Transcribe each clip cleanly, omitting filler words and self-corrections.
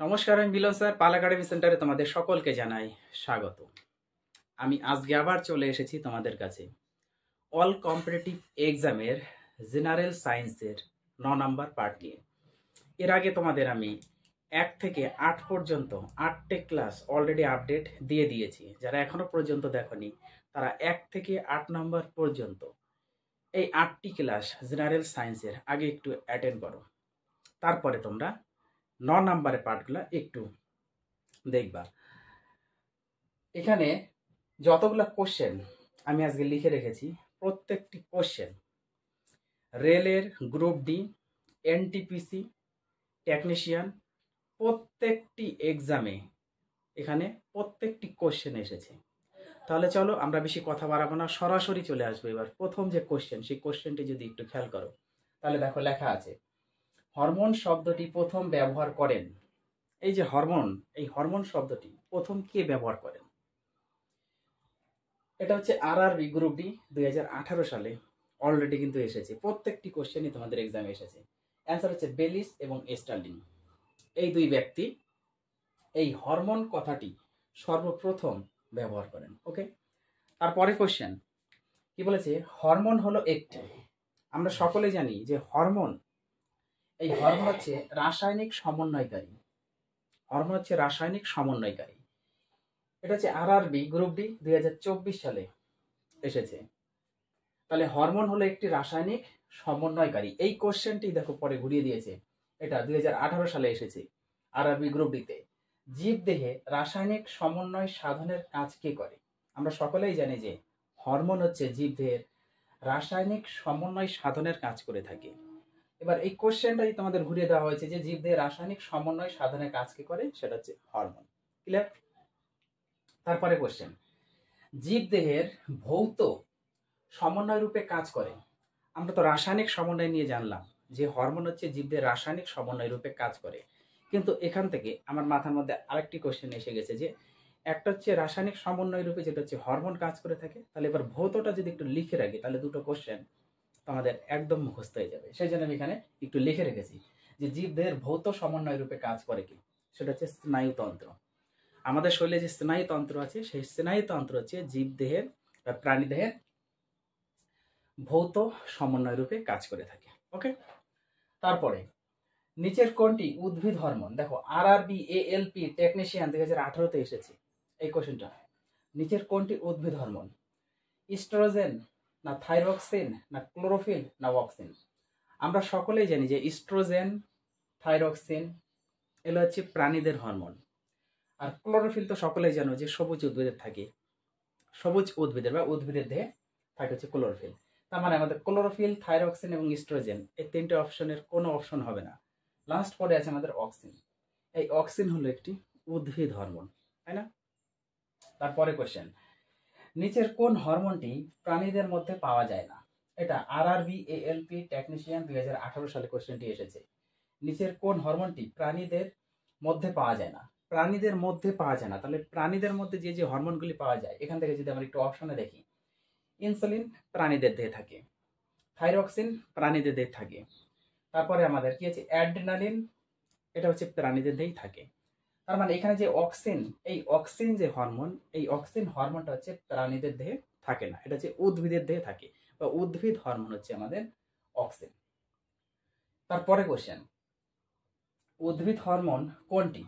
নমস্কার, আমি মিলন স্যার। পাল একাডেমি সেন্টারে তোমাদের সকলকে জানাই স্বাগত। আমি আজকে আবার চলে এসেছি তোমাদের কাছে অল কম্পিটিটিভ এক্সামের জেনারেল সায়েন্সের 9 নাম্বার পার্ট নিয়ে। এর আগে তোমাদের আমি 1 থেকে 8 পর্যন্ত 8টে ক্লাস অলরেডি আপডেট দিয়ে দিয়েছি। যারা এখনো পর্যন্ত দেখোনি তারা 1 থেকে 8 নাম্বার পর্যন্ত এই 8টি ক্লাস জেনারেল সায়েন্সের আগে একটু অ্যাটেন্ড করো, তারপরে তোমরা 9 নাম্বারের পার্টগুলো একটু দেখবা। এখানে যতগুলো কোশ্চেন আমি আজকে লিখে রেখেছি, প্রত্যেকটি কোশ্চেন রেলের গ্রুপ ডি, এনটিপিসি, টেকনিশিয়ান প্রত্যেকটি এক্সামে এখানে প্রত্যেকটি কোশ্চেন এসেছে। তাহলে চলো আমরা বেশি কথা বাড়াবো না, সরাসরি চলে আসবো। এবার প্রথম যে কোশ্চেন, সেই কোশ্চেনটি যদি একটু খেয়াল করো তাহলে দেখো লেখা আছে হরমোন শব্দটি প্রথম ব্যবহার করেন। এই যে হরমোন, এই হরমোন শব্দটি প্রথম কে ব্যবহার করেন? এটা হচ্ছে আরআরবি গ্রুপ ডি 2018 সালে অলরেডি কিন্তু এসেছে। প্রত্যেকটি কোশ্চেনই তোমাদের এক্সামে এসেছে। অ্যান্সার হচ্ছে বেলিস এবং স্টার্লিং। এই দুই ব্যক্তি এই হরমোন কথাটি সর্বপ্রথম ব্যবহার করেন। ওকে, তারপরে কোশ্চেন কি বলেছে? হরমোন হলো একটি, আমরা সকলে জানি যে হরমোন, এই হরমোন হচ্ছে রাসায়নিক সমন্বয়কারী। হরমোন হচ্ছে রাসায়নিক সমন্বয়কারী। এটা হচ্ছে আরআরবি গ্রুপ ডি 2024 সালে এসেছে। তাহলে হরমোন হলো একটি রাসায়নিক সমন্বয়কারী। এই কোশ্চেনটি দেখো পরে ঘুরিয়ে দিয়েছে, এটা 2018 সালে এসেছে আরআরবি গ্রুপ ডিতে। জীবদেহে রাসায়নিক সমন্বয় সাধনের কাজ কে করে? আমরা সকলেই জানি যে হরমোন হচ্ছে জীবদেহের রাসায়নিক সমন্বয় সাধনের কাজ করে থাকে। এবার এই কোশ্চেনটাই তোমাদের ঘুরিয়ে দেওয়া হয়েছে যে জীবদেহের রাসায়নিক সমন্বয় সাধনের কাজ কে করে, সেটা হচ্ছে হরমোন। ক্লিয়ার? তারপরে কোশ্চেন, জীবদেহের ভৌত সমন্বয় রূপে কাজ করে। আমরা তো রাসায়নিক সমন্বয় নিয়ে জানলাম যে হরমোন হচ্ছে জীবদের রাসায়নিক সমন্বয় রূপে কাজ করে, কিন্তু এখান থেকে আমার মাথার মধ্যে আরেকটি কোশ্চেন এসে গেছে যে একটা হচ্ছে রাসায়নিক সমন্বয় রূপে, যেটা হচ্ছে হরমোন কাজ করে থাকে। তাহলে এবার ভৌতটা যদি একটু লিখে রাখি তাহলে দুটো কোশ্চেন আমাদের একদম মুখস্থ হয়ে যাবে। সেই জন্য আমি এখানে একটু লিখে রেখেছি যে জীবদেহের ভৌত সমন্বয় রূপে কাজ করে কি, সেটা হচ্ছে স্নায়ুতন্ত্র। আমাদের শরীরে যে স্নায়ুতন্ত্র আছে, সেই স্নায়ুতন্ত্র হচ্ছে জীবদেহের বা প্রাণীদেহের ভৌত সমন্বয় রূপে কাজ করে থাকে। ওকে, তারপরে নিচের কোনটি উদ্ভিদ হরমোন? দেখো আরআরবি এএলপি টেকনিশিয়ান 2018-তে এসেছে এই কোশ্চেনটা। নিচের কোনটি উদ্ভিদ হরমোন? ইস্ট্রোজেন না থাইরক্সিন না ক্লোরোফিল না অক্সিন? আমরা সকলেই জানি যে ইস্ট্রোজেন, থাইরক্সিন এগুলো হচ্ছে প্রাণীদের হরমোন। আর ক্লোরোফিল তো সকলেই জানো যে সবুজ উদ্ভিদের থাকে, সবুজ উদ্ভিদের বা উদ্ভিদের দেহে থাকে হচ্ছে ক্লোরোফিল। তার মানে আমাদের ক্লোরোফিল, থাইরক্সিন এবং ইস্ট্রোজেন এই তিনটে অপশনের কোনো অপশন হবে না। লাস্ট পরে আছে আমাদের অক্সিন। এই অক্সিন হলো একটি উদ্ভিদ হরমোন, তাই না? তারপরে কোশ্চেন, নিচের কোন হরমোনটি প্রাণীদের মধ্যে পাওয়া যায় না? এটা আরআরবি এএলপি টেকনিশিয়ান 2018 সালে কোশ্চেনটি এসেছে। নিচের কোন হরমোনটি প্রাণীদের মধ্যে পাওয়া যায় না? প্রাণীদের মধ্যে পাওয়া যায় না, তাহলে প্রাণীদের মধ্যে যে যে হরমোনগুলি পাওয়া যায়, এখান থেকে যদি আমরা একটু অপশনে দেখি, ইনসুলিন প্রাণীদের দেহে থাকে, থাইরক্সিন প্রাণীদের দেহে থাকে, তারপরে আমাদের কি আছে অ্যাড্রিনালিন, এটা হচ্ছে প্রাণীদের দেহেই থাকে। তার মানে এখানে যে অক্সিন, এই অক্সিন যে হরমোন, এই অক্সিন হরমোনটা হচ্ছে প্রাণীদের দেহে থাকে না, এটা হচ্ছে উদ্ভিদের দেহে থাকে, বা উদ্ভিদ হরমোন হচ্ছে আমাদের অক্সিন। তারপরে কোশ্চেন, উদ্ভিদ হরমোন কোনটি?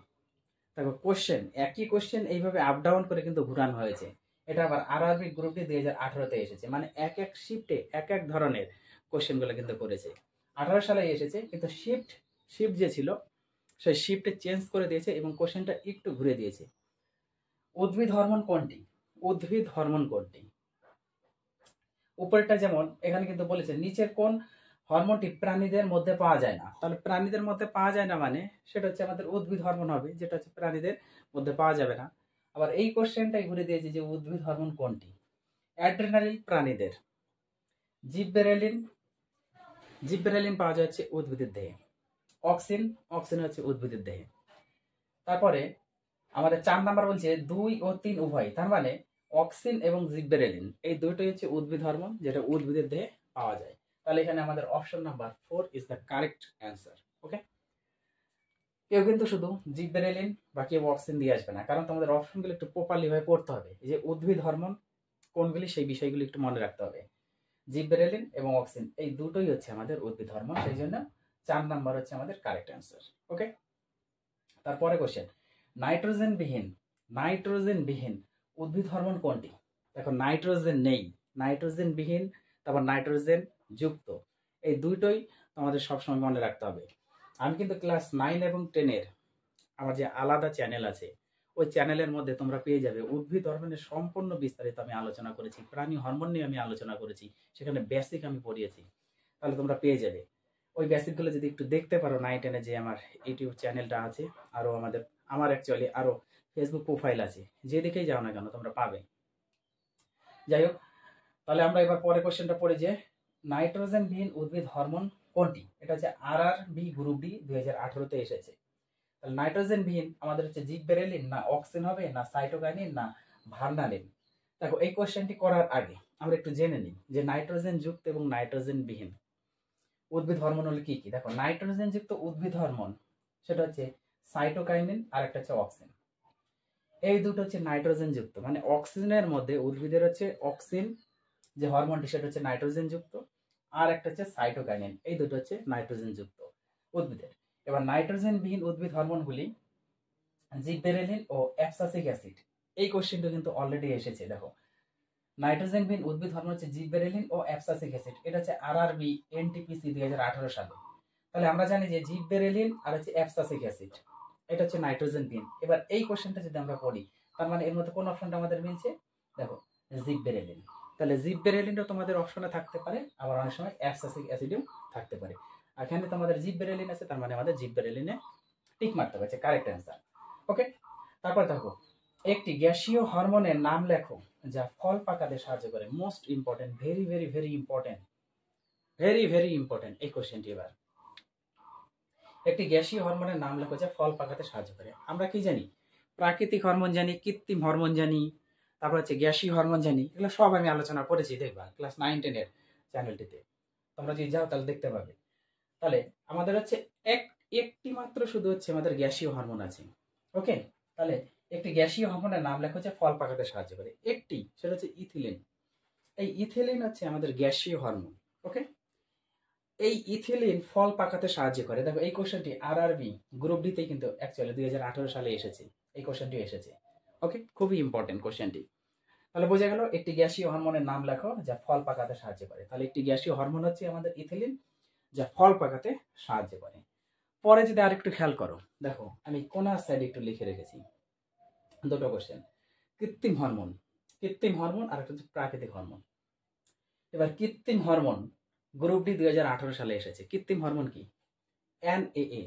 দেখো কোশ্চেন, একই কোশ্চেন এইভাবে আপ ডাউন করে কিন্তু ঘুরানো হয়েছে। এটা আবার আরআরবি গ্রুপটি 2018-তে এসেছে, মানে এক এক শিফটে এক এক ধরনের কোশ্চেনগুলো কিন্তু করেছে। 18 সালে এসেছে, কিন্তু শিফট যে ছিল সেই শিফটে চেঞ্জ করে দিয়েছে এবং কোশ্চেনটা একটু ঘুরে দিয়েছে। উদ্ভিদ হরমোন কোনটি? উদ্ভিদ হরমোন কোনটি? উপরেরটা যেমন এখানে কিন্তু বলেছে নিচের কোন হরমোনটি প্রাণীদের মধ্যে পাওয়া যায় না। তাহলে প্রাণীদের মধ্যে পাওয়া যায় না মানে সেটা হচ্ছে আমাদের উদ্ভিদ হরমোন হবে, যেটা হচ্ছে প্রাণীদের মধ্যে পাওয়া যাবে না। আবার এই কোশ্চেনটাই ঘুরে দিয়েছে যে উদ্ভিদ হরমোন কোনটি? অ্যাড্রিনালিন প্রাণীদের, জিব্বেরেলিন পাওয়া যাচ্ছে উদ্ভিদের দেহে, অক্সিন হচ্ছে উদ্ভিদের দেহে। তারপরে আমাদের 4 নাম্বার বলছে 2 ও 3 উভয়, তার মানে অক্সিন এবং জিব্বেরেলিন এই দুটোই হচ্ছে উদ্ভিদ হরমোন, যেটা উদ্ভিদের দেহে পাওয়া যায়। তাহলে এখানে আমাদের option number 4 is the correct answer. Okay, কেউ কিন্তু শুধু জিবরেলিন বা কেউ অক্সিন দিয়ে আসবে না, কারণ তোমাদের অপশনগুলো একটু প্রপারলি ভাবে পড়তে হবে। এই যে উদ্ভিদ হরমোন কোনগুলি সেই বিষয়গুলি একটু মনে রাখতে হবে। জিবরেলিন এবং অক্সিন এই দুটোই হচ্ছে আমাদের উদ্ভিদ হরমোন, সেই জন্য 4 নাম্বার হচ্ছে আমাদের কারেক্ট অ্যান্সার। ওকে, তারপরে কোশ্চেন, নাইট্রোজেন বিহীন উদ্ভিদ হরমোন কোনটি? দেখো নাইট্রোজেন নেই, নাইট্রোজেন বিহীন, তারপর নাইট্রোজেন যুক্ত, এই দুটোই তোমাদের সবসময় মনে রাখতে হবে। আমি কিন্তু ক্লাস 9 এবং 10-এর আমার যে আলাদা চ্যানেল আছে, ওই চ্যানেলের মধ্যে তোমরা পেয়ে যাবে উদ্ভিদ হরমোনের সম্পূর্ণ বিস্তারিত আমি আলোচনা করেছি, প্রাণী হরমোন নিয়ে আমি আলোচনা করেছি, সেখানে বেসিক আমি পড়িয়েছি, তাহলে তোমরা পেয়ে যাবে। ওই বেসিকগুলো যদি একটু দেখতে পারো 9-10-এ যে আমার ইউটিউব চ্যানেলটা আছে, আরও আমার অ্যাকচুয়ালি আরও ফেসবুক প্রোফাইল আছে, যেদিকেই যাও না কেন তোমরা পাবে। যাই হোক, তাহলে আমরা এবার পরের কোশ্চেনটা পড়ি যে নাইট্রোজেন বিহীন উদ্ভিদ হরমোন কোনটি? এটা হচ্ছে RRB গ্রুপ ডি 2018-তে এসেছে। তাহলে নাইট্রোজেন বিহীন আমাদের হচ্ছে জিবরেলিন না অক্সিন হবে না সাইটোকাইনিন না ভার্নালিন। দেখো এই কোশ্চেনটি করার আগে আমরা একটু জেনে নিই যে নাইট্রোজেন যুক্ত এবং নাইট্রোজেন বিহীন উদ্ভিদ হরমোন হলো কি কি। দেখো নাইট্রোজেন যুক্ত উদ্ভিদ হরমোন সেটা হচ্ছে সাইটোকাইনিন আর একটা হচ্ছে অক্সিন। এই দুটো হচ্ছে নাইট্রোজেন যুক্ত, মানে অক্সিজেনের মধ্যে উদ্ভিদের হচ্ছে অক্সিন যে হরমোনটি সেটা হচ্ছে নাইট্রোজেন যুক্ত, আর একটা হচ্ছে সাইটোকাইনিন, এই দুটো হচ্ছে নাইট্রোজেন যুক্ত উদ্ভিদের। এবার নাইট্রোজেন বিহীন উদ্ভিদ হরমোনগুলি জিবরেলিন ও অ্যাবসাসিক অ্যাসিড। এই কোশ্চেনটা কিন্তু অলরেডি এসেছে। দেখো নাইট্রোজেন বিহীন উদ্ভিদ হরমোন হচ্ছে জিবরেলিন ও অ্যাবসাসিক অ্যাসিড, এটা হচ্ছে RRB NTPC 2018 সালে। তাহলে আমরা জানি যে জিবরেলিন আর হচ্ছে অ্যাবসাসিক অ্যাসিড, এটা হচ্ছে নাইট্রোজেন বিহীন। এবার এই কোশ্চেনটা যদি আমরা পড়ি, তার মানে এর মধ্যে কোন অপশনটা আমাদের মিলছে? দেখো জিবরেলিন। তাহলে জিবরেলিনও তোমাদের অপশনে থাকতে পারে, আবার অনেক সময় অ্যাবসাসিক অ্যাসিডও থাকতে পারে। এখানে তোমাদের জিবরেলিন আছে, তার মানে আমাদের জিবরেলিনে টিক মারতে হবে, কারেক্ট অ্যান্সার। ওকে, তারপর দেখো একটি গ্যাসীয় হরমোনের নাম লেখো যা ফল পাকাতে সাহায্য করে। Most important, very very very important, very very important এই কোশ্চেনটি। এবার একটি গ্যাসীয় হরমোনের নাম লেখো যা ফল পাকাতে সাহায্য করে। আমরা কি জানি? প্রাকৃতিক হরমোন জানি, কৃত্রিম হরমোন জানি, তারপর হচ্ছে গ্যাসীয় হরমোন জানি, এগুলো সব আমি আলোচনা করেছি, দেখবা ক্লাস 9-10-এর চ্যানেলটিতে তোমরা যদি যাও তাহলে দেখতে পাবে। তাহলে আমাদের হচ্ছে একটি মাত্র শুধু হচ্ছে আমাদের গ্যাসীয় হরমোন আছে। ওকে, তাহলে একটি গ্যাসীয় হরমোনের নাম লেখা হচ্ছে ফল পাকাতে সাহায্য করে, একটি, সেটা হচ্ছে ইথিলিন। এই ইথিলিন হচ্ছে আমাদের গ্যাসীয় হরমোন। ওকে, এই ইথিলিন ফল পাকাতে সাহায্য করে। দেখো এই কোশ্চেনটি RRB গ্রুপ ডিতে কিন্তু অ্যাকচুয়ালি 2018 সালে এসেছে, এই কোশ্চেনটি এসেছে। ওকে, খুবই ইম্পর্টেন্ট কোশ্চেনটি। তাহলে বোঝা গেল একটি গ্যাসীয় হরমোনের নাম লেখো যা ফল পাকাতে সাহায্য করে। তাহলে একটি গ্যাসীয় হরমোন হচ্ছে আমাদের ইথিলিন, যা ফল পাকাতে সাহায্য করে। পরে যদি আরেকটু খেয়াল করো, দেখো আমি কোনার সাইডে একটু লিখে রেখেছি দুটো কোশ্চেন, কৃত্রিম হরমোন আর একটা হচ্ছে প্রাকৃতিক হরমোন। এবার কৃত্রিম হরমোন গ্রুপ ডি 2018 সালে এসেছে। কৃত্রিম হরমোন কি? NAA,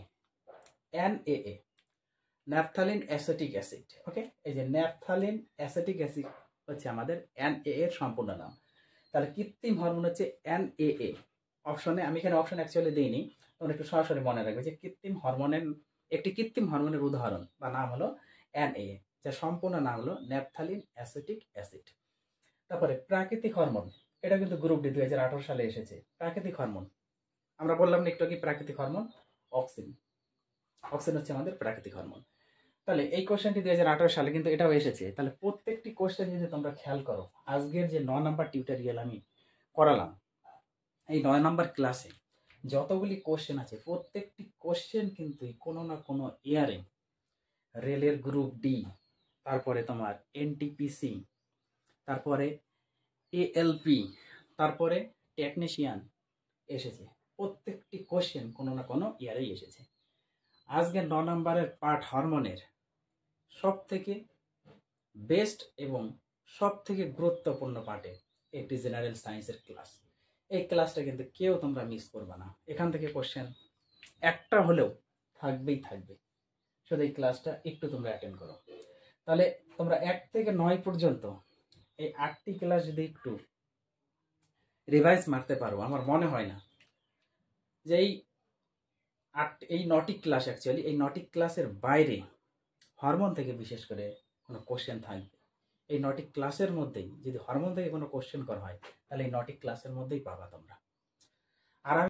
naphthalene acetic acid. Okay, এই যে ন্যাপথালিন অ্যাসেটিক অ্যাসিড হচ্ছে আমাদের NAA এর সম্পূর্ণ নাম। তাহলে কৃত্রিম হরমোন হচ্ছে NAA। অপশনে আমি এখানে অপশন অ্যাকচুয়ালি দিইনি, তোমরা একটু সরাসরি মনে রাখবে যে একটি কৃত্রিম হরমোনের উদাহরণ বা নাম হলো NAA, যার সম্পূর্ণ নাম হলো ন্যাপথালিন অ্যাসেটিক অ্যাসিড। তারপরে প্রাকৃতিক হরমোন, এটা কিন্তু গ্রুপ ডি 2018 সালে এসেছে। প্রাকৃতিক হরমোন আমরা বললাম না একটু কি প্রাকৃতিক হরমোন অক্সিন হচ্ছে আমাদের প্রাকৃতিক হরমোন। তাহলে এই কোশ্চেনটি 2018 সালে কিন্তু এটাও এসেছে। তাহলে প্রত্যেকটি কোশ্চেন যদি তোমরা খেয়াল করো, আজকের যে 9 নাম্বার টিউটোরিয়াল আমি করালাম, এই 9 নাম্বার ক্লাসে যতগুলি কোশ্চেন আছে প্রত্যেকটি কোশ্চেন কিন্তু কোনো না কোনো ইয়ারে রেলের গ্রুপ ডি, তারপরে তোমার NTPC, তারপরে ALP, তারপরে টেকনিশিয়ান এসেছে। প্রত্যেকটি কোশ্চেন কোনো না কোনো ইয়ারেই এসেছে। আজকের 9 নাম্বারের পার্ট হরমোনের সব থেকে বেস্ট এবং সব থেকে গুরুত্বপূর্ণ পার্টে একটি জেনারেল সায়েন্সের ক্লাস। এই ক্লাসটা কিন্তু কেউ তোমরা মিস করবে না। এখান থেকে কোশ্চেন একটা হলেও থাকবেই থাকবে, শুধু এই ক্লাসটা একটু তোমরা অ্যাটেন্ড করো। তাহলে তোমরা 1 থেকে 9 পর্যন্ত এই 8টি ক্লাস যদি একটু রিভাইজ মারতে পারো, আমার মনে হয় না যে এই 9টি ক্লাস অ্যাকচুয়ালি এই 9টি ক্লাসের বাইরে হরমোন থেকে বিশেষ করে কোনো কোশ্চেন থাকবে। এই 9টি ক্লাসের মধ্যেই যদি হরমোন থেকে কোনো কোশ্চেন করা হয়, তাহলে এই 9টি ক্লাসের মধ্যেই পাবা তোমরা। আর